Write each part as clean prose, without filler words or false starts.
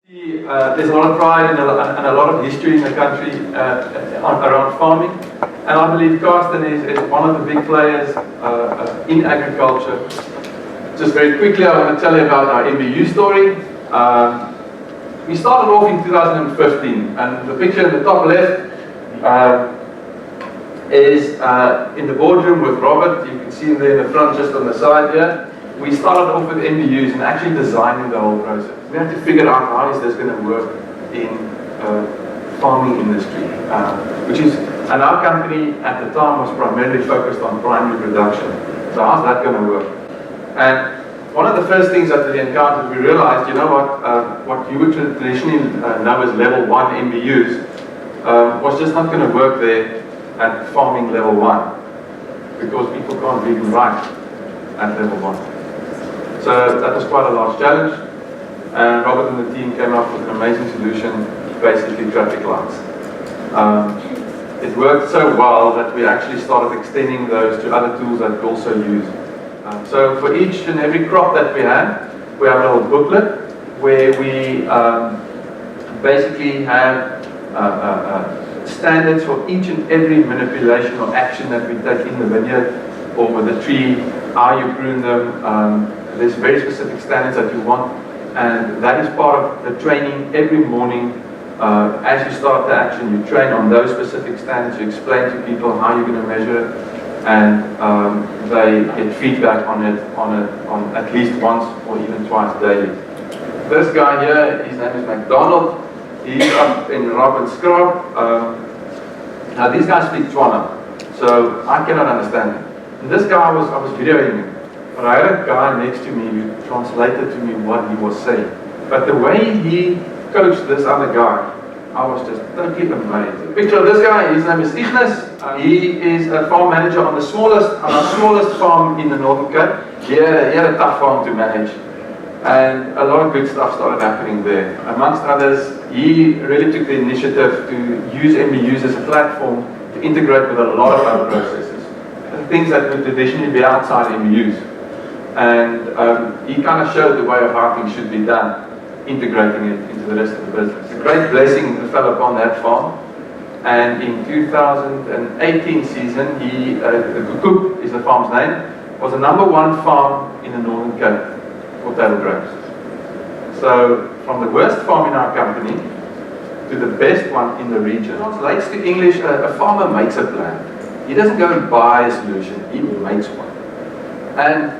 There's a lot of pride and a lot of history in the country around farming, and I believe Karsten is one of the big players in agriculture. Just very quickly, I want to tell you about our MBU story. We started off in 2015, and the picture in the top left is in the boardroom with Robert. You can see him there in the front, just on the side here. We started off with MBUs and actually designing the whole process. We had to figure out how is this going to work in farming industry, and our company at the time was primarily focused on primary production. So how's that going to work? And one of the first things that we encountered, we realized, you know what you would traditionally know as level 1 MBUs was just not going to work there at farming level 1, because people can't read and write at level 1. So that was quite a large challenge, and Robert and the team came up with an amazing solution, basically traffic lights. It worked so well that we actually started extending those to other tools that we also use. So for each and every crop that we have a little booklet where we basically have standards for each and every manipulation or action that we take in the vineyard or with the tree, how you prune them. There's very specific standards that you want, and that is part of the training every morning. As you start the action, you train on those specific standards, you explain to people how you're going to measure it, and they get feedback on it on at least once or even twice daily. This guy here, his name is McDonald. He's up in Rob and Scrub. Now these guys speak Tswana, so I cannot understand him. And this guy I was videoing him. But I had a guy next to me who translated to me what he was saying. But the way he coached this other guy, I was just totally amazed. Picture of this guy, his name is Ignas. He is a farm manager on our smallest farm in the Northern Cape. He had a tough farm to manage, and a lot of good stuff started happening there. Amongst others, he really took the initiative to use MBUs as a platform to integrate with a lot of other processes, things that would traditionally be outside MBUs. And he kind of showed the way of how things should be done, integrating it into the rest of the business. A great blessing fell upon that farm, and in 2018 season, the Kukuk is the farm's name, was the #1 farm in the Northern Cape for table grapes. So from the worst farm in our company to the best one in the region. Translates to English, a farmer makes a plan. He doesn't go and buy a solution, he makes one. And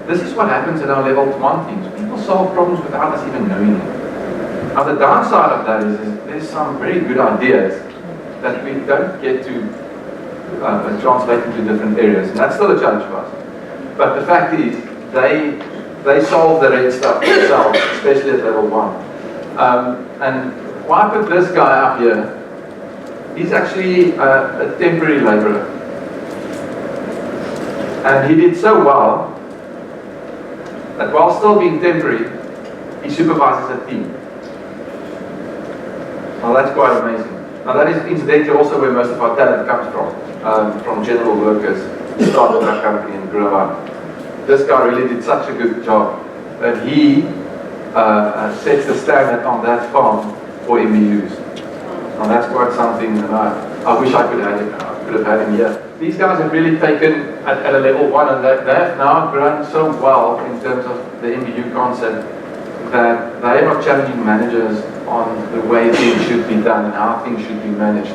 this is what happens in our level 1 teams. People solve problems without us even knowing it. Now the downside of that is there's some very good ideas that we don't get to translate into different areas, and that's still a challenge for us. But the fact is, they solve the red stuff themselves, especially at level 1. And why I put this guy up here, he's actually a temporary laborer. And he did so well that while still being temporary, he supervises a team. Now that's quite amazing. Now that is incidentally also where most of our talent comes from general workers who started our company and grew up. This guy really did such a good job that he sets the standard on that farm for MBUs. Now that's quite something, and I wish I could have had him here. These guys have really taken at a level 1, and they have now grown so well in terms of the MBU concept that they are challenging managers on the way things should be done and how things should be managed,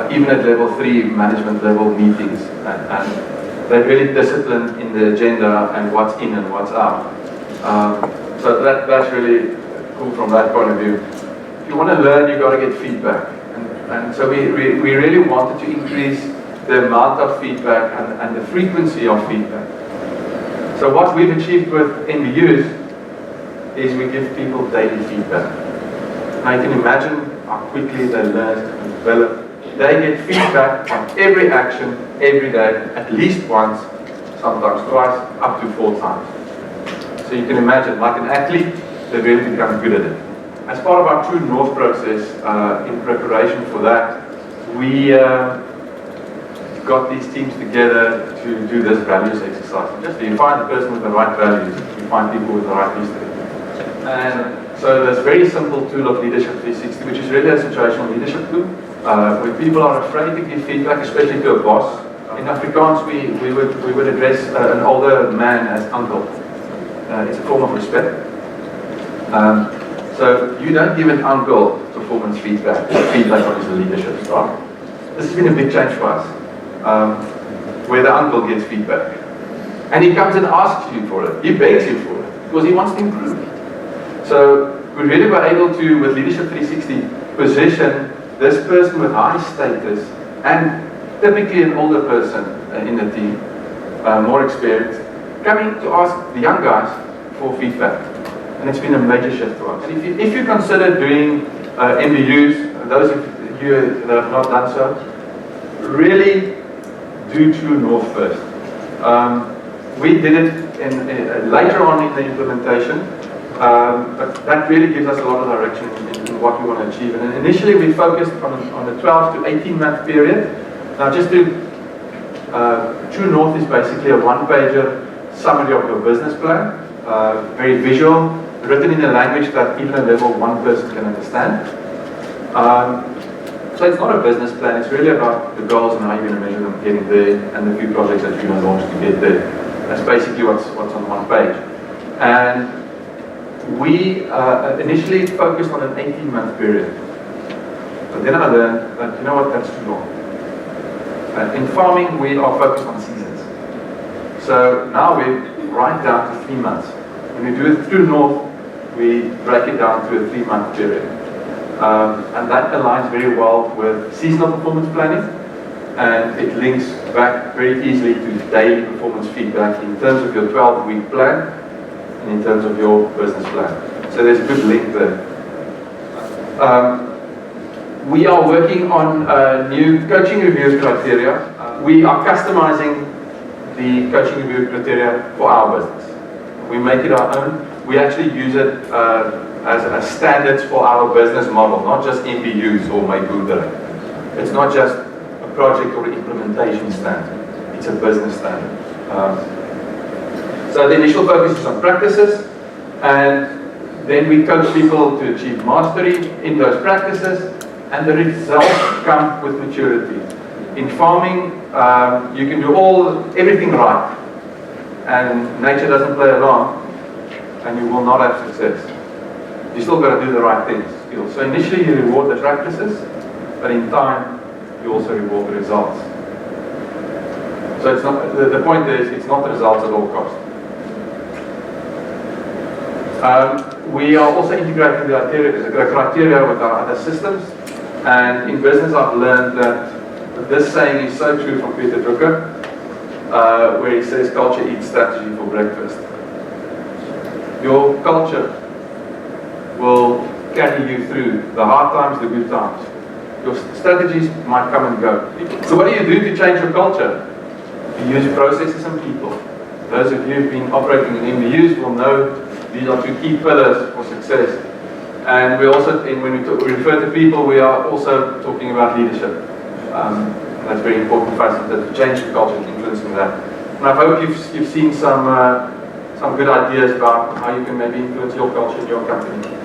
even at level 3 management level meetings. And they're really disciplined in the agenda and what's in and what's out. So that's really cool from that point of view. If you want to learn, you've got to get feedback. And so we really wanted to increase the amount of feedback and the frequency of feedback. So what we've achieved with MBUs is we give people daily feedback. Now you can imagine how quickly they learn and develop. They get feedback on every action, every day, at least once, sometimes twice, up to 4 times. So you can imagine, like an athlete, they really become good at it. As part of our True North process, in preparation for that, we got these teams together to do this values exercise. Just you find the person with the right values, you find people with the right history. And So there's a very simple tool of Leadership 360, which is really a situational leadership tool, where people are afraid to give feedback, especially to a boss. In Afrikaans, we would address an older man as uncle. It's a form of respect. So you don't give an uncle performance feedback on his leadership style. This has been a big change for us, where the uncle gets feedback. And he comes and asks you for it. He begs you for it, because he wants to improve. So we really were able to, with Leadership 360, position this person with high status and typically an older person in the team, more experienced, coming to ask the young guys for feedback. And it's been a major shift for us. And if you consider doing MBUs, those of you that have not done so, really do True North first. We did it later on in the implementation, but that really gives us a lot of direction in what we want to achieve. And initially we focused on a 12 to 18 month period. Now just to, True North is basically a one-pager summary of your business plan, very visual, written in a language that even a level 1 person can understand. So it's not a business plan, it's really about the goals and how you're going to measure them getting there, and the few projects that you're going to launch to get there. That's basically what's on one page. And we initially focused on an 18-month period. But then I learned that, you know what, that's too long. In farming, we are focused on seasons. So now we're right down to 3 months. When we do it through North, we break it down to a 3-month period. And that aligns very well with seasonal performance planning, and it links back very easily to daily performance feedback in terms of your 12-week plan and in terms of your business plan. So there's a good link there. We are working on new coaching review criteria. We are customizing the coaching review criteria for our business. We make it our own. We actually use it as standards for our business model, not just MBUs or Maikudere. It's not just a project or implementation standard. It's a business standard. So the initial focus is on practices, and then we coach people to achieve mastery in those practices, and the results come with maturity. In farming, you can do everything right, and nature doesn't play along, and you will not have success. You still got to do the right things. So initially you reward the practices, but in time you also reward the results. So it's not, the point is, it's not the results at all costs. We are also integrating the criteria with our other systems, and in business I've learned that this saying is so true from Peter Drucker, where he says culture eats strategy for breakfast. Your culture will carry you through the hard times, the good times. Your strategies might come and go. So what do you do to change your culture? You use processes and people. Those of you who've been operating in MBUs will know these are two key pillars for success. And we also, when we refer to people, we are also talking about leadership. That's very important for us, to change the culture, influencing that. And I hope you've seen some good ideas about how you can maybe influence your culture in your company.